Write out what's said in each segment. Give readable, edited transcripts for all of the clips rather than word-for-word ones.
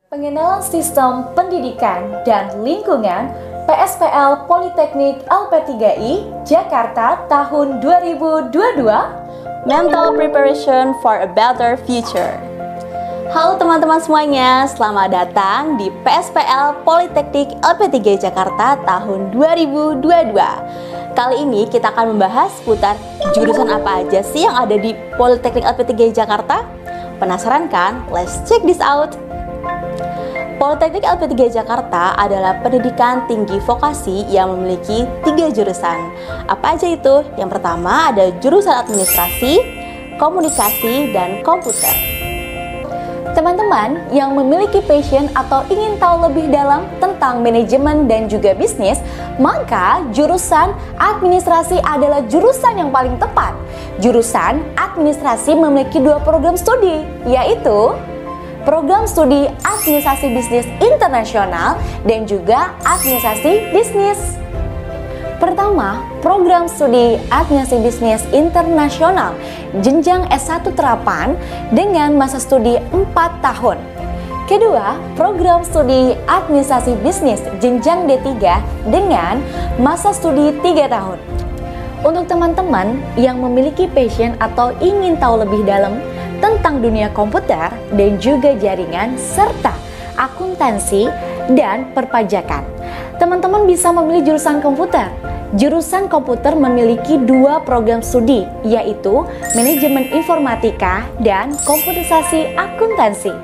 Pengenalan Sistem Pendidikan dan Lingkungan PSPL Politeknik LP3I Jakarta tahun 2022. Mental Preparation for a Better Future. Halo teman-teman semuanya, selamat datang di PSPL Politeknik LP3I Jakarta tahun 2022. Kali ini kita akan membahas seputar jurusan apa aja sih yang ada di Politeknik LP3I Jakarta? Penasaran kan? Let's check this out. Politeknik LP3I Jakarta adalah pendidikan tinggi vokasi yang memiliki 3 jurusan. Apa aja itu? Yang pertama ada jurusan administrasi, komunikasi, dan komputer. Teman-teman yang memiliki passion atau ingin tahu lebih dalam tentang manajemen dan juga bisnis, maka jurusan administrasi adalah jurusan yang paling tepat. Jurusan administrasi memiliki 2 program studi, yaitu Program Studi Administrasi Bisnis Internasional dan juga Administrasi Bisnis. Pertama, Program Studi Administrasi Bisnis Internasional jenjang S1 terapan dengan masa studi 4 tahun. Kedua, Program Studi Administrasi Bisnis jenjang D3 dengan masa studi 3 tahun. Untuk teman-teman yang memiliki passion atau ingin tahu lebih dalam tentang dunia komputer dan juga jaringan serta akuntansi dan perpajakan, teman-teman bisa memilih jurusan komputer. Jurusan komputer memiliki 2 program studi, yaitu Manajemen Informatika dan Komputerisasi Akuntansi.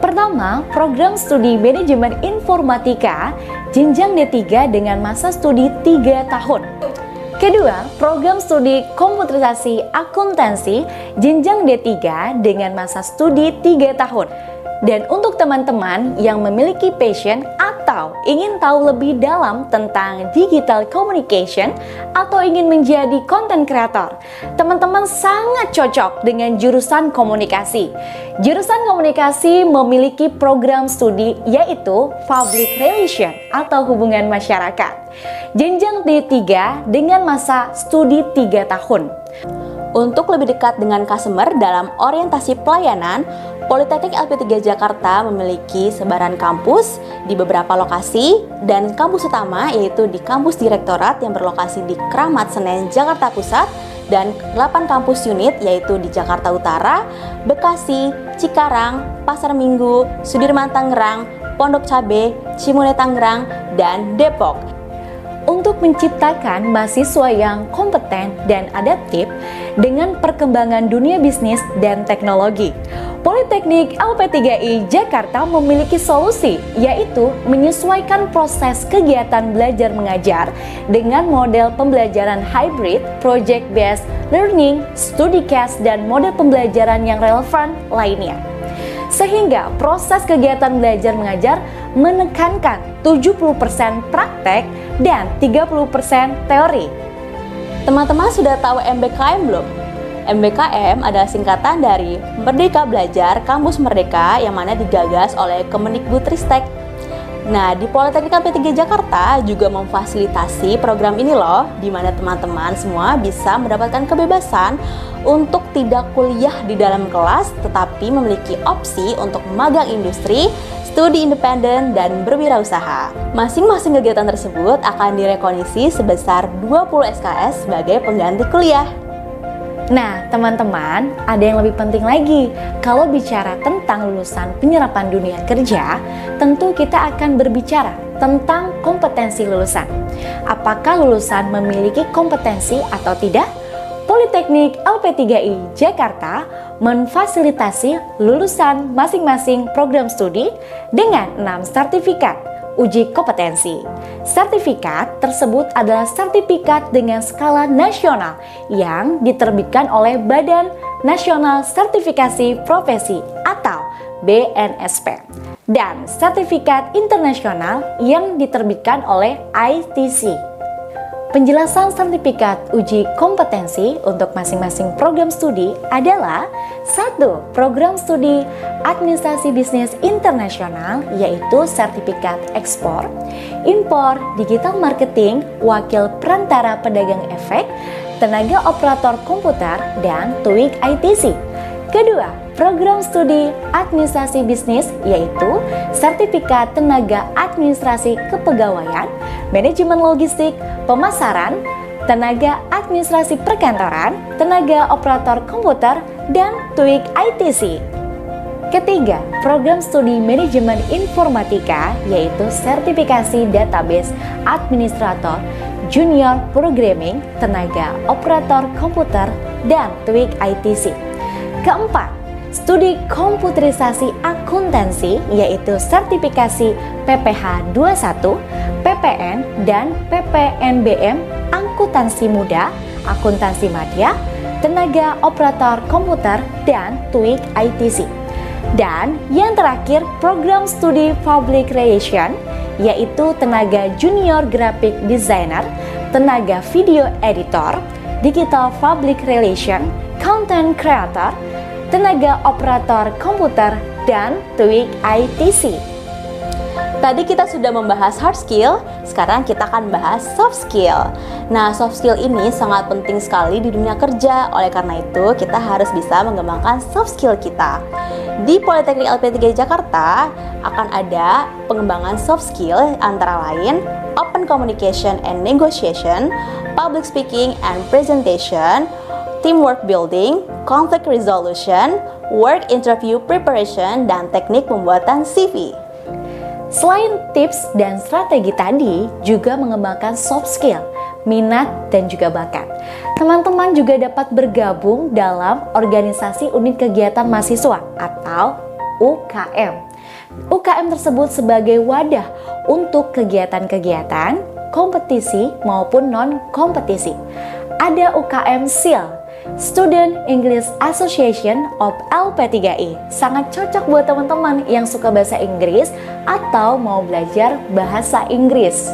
Pertama, program studi Manajemen Informatika jenjang D3 dengan masa studi 3 tahun. Kedua, program studi Komputerisasi Akuntansi jenjang D3 dengan masa studi 3 tahun. Dan untuk teman-teman yang memiliki passion atau ingin tahu lebih dalam tentang digital communication atau ingin menjadi content creator, teman-teman sangat cocok dengan jurusan komunikasi. Jurusan komunikasi memiliki program studi yaitu Public Relation atau hubungan masyarakat. Jenjang D3 dengan masa studi 3 tahun. Untuk lebih dekat dengan customer dalam orientasi pelayanan, Politeknik LP3I Jakarta memiliki sebaran kampus di beberapa lokasi dan kampus utama yaitu di kampus Direktorat yang berlokasi di Kramat Senen, Jakarta Pusat, dan 8 kampus unit yaitu di Jakarta Utara, Bekasi, Cikarang, Pasar Minggu, Sudirman Tangerang, Pondok Cabe, Cimune Tangerang, dan Depok. Untuk menciptakan mahasiswa yang kompeten dan adaptif dengan perkembangan dunia bisnis dan teknologi, Politeknik LP3I Jakarta memiliki solusi, yaitu menyesuaikan proses kegiatan belajar mengajar dengan model pembelajaran hybrid, project-based learning, studi case, dan model pembelajaran yang relevan lainnya. Sehingga proses kegiatan belajar mengajar menekankan 70% praktek dan 30% teori. Teman-teman sudah tahu MBKM belum? MBKM adalah singkatan dari Merdeka Belajar Kampus Merdeka yang mana digagas oleh Kemendikbudristek. Nah, di Politeknik LP3I Jakarta juga memfasilitasi program ini loh, di mana teman-teman semua bisa mendapatkan kebebasan untuk tidak kuliah di dalam kelas, tetapi memiliki opsi untuk magang industri, studi independen, dan berwirausaha. Masing-masing kegiatan tersebut akan direkognisi sebesar 20 SKS sebagai pengganti kuliah. Nah, teman-teman, ada yang lebih penting lagi. Kalau bicara tentang lulusan penyerapan dunia kerja, tentu kita akan berbicara tentang kompetensi lulusan. Apakah lulusan memiliki kompetensi atau tidak? Politeknik LP3I Jakarta memfasilitasi lulusan masing-masing program studi dengan 6 sertifikat uji kompetensi. Sertifikat tersebut adalah sertifikat dengan skala nasional yang diterbitkan oleh Badan Nasional Sertifikasi Profesi atau BNSP, dan sertifikat internasional yang diterbitkan oleh ITC. Penjelasan sertifikat uji kompetensi untuk masing-masing program studi adalah 1. Program studi Administrasi Bisnis Internasional, yaitu sertifikat ekspor, impor, digital marketing, wakil perantara pedagang efek, tenaga operator komputer, dan TOEIC ITC. Kedua, program studi administrasi bisnis yaitu sertifikat tenaga administrasi kepegawaian, manajemen logistik, pemasaran, tenaga administrasi perkantoran, tenaga operator komputer, dan TOEIC ITC. Ketiga, program studi manajemen informatika yaitu sertifikasi database administrator, junior programming, tenaga operator komputer, dan TOEIC ITC. Keempat, studi komputerisasi akuntansi yaitu sertifikasi PPH 21, PPN, dan PPNBM akuntansi muda, akuntansi madya, tenaga operator komputer, dan TOEIC ITC. Dan yang terakhir, program studi public relation yaitu tenaga junior graphic designer, tenaga video editor, digital public relation, content creator, tenaga operator komputer, dan TOEIC ITC. Tadi kita sudah membahas hard skill, sekarang kita akan bahas soft skill. Nah, soft skill ini sangat penting sekali di dunia kerja, oleh karena itu kita harus bisa mengembangkan soft skill kita. Di Politeknik LP3 Jakarta akan ada pengembangan soft skill antara lain open communication and negotiation, public speaking and presentation, teamwork building, conflict resolution, work interview preparation, dan teknik pembuatan CV. Selain tips dan strategi tadi, juga mengembangkan soft skill, minat, dan juga bakat. Teman-teman juga dapat bergabung dalam organisasi unit kegiatan mahasiswa atau UKM. UKM tersebut sebagai wadah untuk kegiatan-kegiatan, kompetisi maupun non-kompetisi. Ada UKM SEAL, Student English Association of LP3I. Sangat cocok buat teman-teman yang suka bahasa Inggris atau mau belajar bahasa Inggris.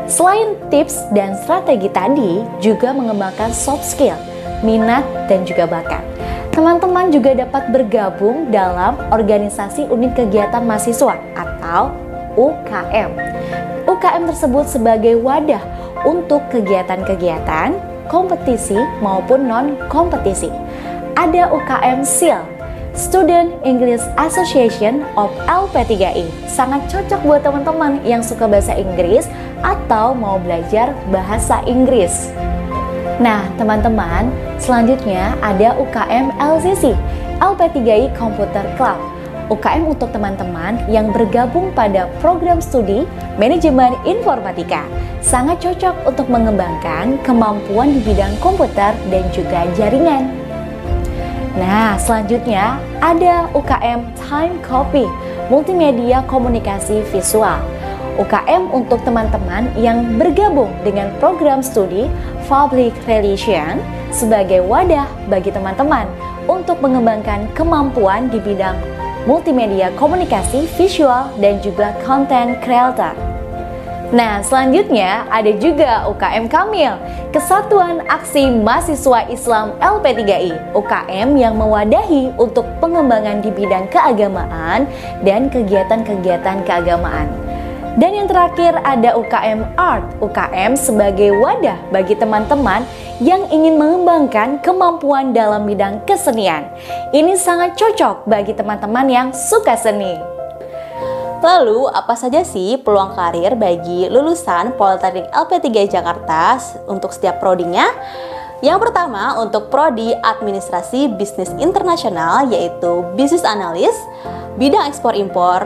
Selain tips dan strategi tadi, juga mengembangkan soft skill, minat, dan juga bakat. Teman-teman juga dapat bergabung dalam organisasi unit kegiatan mahasiswa atau UKM. UKM tersebut sebagai wadah untuk kegiatan-kegiatan, kompetisi maupun non-kompetisi. Ada UKM SEAL, Student English Association of LP3I. Sangat cocok buat teman-teman yang suka bahasa Inggris atau mau belajar bahasa Inggris. Nah, teman-teman, selanjutnya ada UKM LCC, LP3I Computer Club. UKM untuk teman-teman yang bergabung pada program studi manajemen informatika. Sangat cocok untuk mengembangkan kemampuan di bidang komputer dan juga jaringan. Nah, selanjutnya ada UKM Time Copy, Multimedia Komunikasi Visual. UKM untuk teman-teman yang bergabung dengan program studi Public Relation sebagai wadah bagi teman-teman untuk mengembangkan kemampuan di bidang multimedia komunikasi visual dan juga content creator. Nah, selanjutnya ada juga UKM Kamil, Kesatuan Aksi Mahasiswa Islam LP3I, UKM yang mewadahi untuk pengembangan di bidang keagamaan dan kegiatan-kegiatan keagamaan. Dan yang terakhir ada UKM Art, UKM sebagai wadah bagi teman-teman yang ingin mengembangkan kemampuan dalam bidang kesenian. Ini sangat cocok bagi teman-teman yang suka seni. Lalu, apa saja sih peluang karir bagi lulusan Politeknik LP3 Jakarta untuk setiap prodinya? Yang pertama, untuk prodi Administrasi Bisnis Internasional yaitu Business Analyst, bidang ekspor-impor,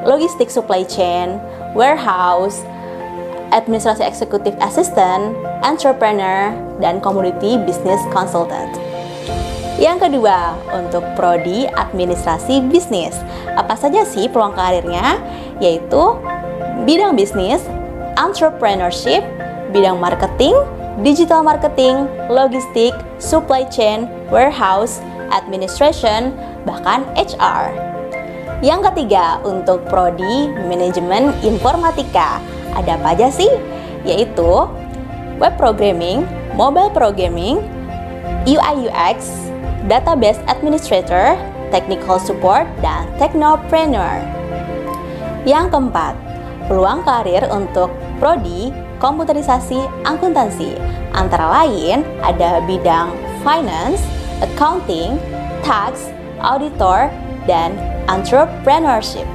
logistik supply chain, warehouse, administrasi eksekutif assistant, entrepreneur, dan community business consultant. Yang kedua, untuk prodi administrasi bisnis. Apa saja sih peluang karirnya? Yaitu bidang bisnis, entrepreneurship, bidang marketing, digital marketing, logistik, supply chain, warehouse, administration, bahkan HR. Yang ketiga, untuk prodi manajemen informatika. Ada apa aja sih? Yaitu web programming, mobile programming, UI UX, database administrator, technical support, dan technopreneur. Yang keempat, peluang karir untuk prodi komputerisasi akuntansi. Antara lain ada bidang finance, accounting, tax, auditor, dan entrepreneurship.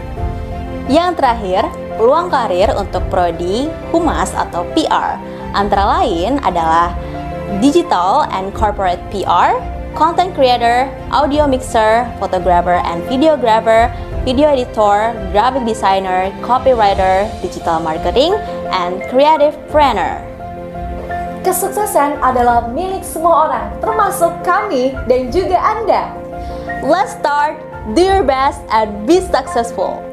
Yang terakhir, peluang karir untuk prodi Humas atau PR antara lain adalah Digital and Corporate PR, Content Creator, Audio Mixer, Photographer and Videographer, Video Editor, Graphic Designer, Copywriter, Digital Marketing, and Creative Planner. Kesuksesan adalah milik semua orang, termasuk kami dan juga Anda. Let's start, do your best, and be successful.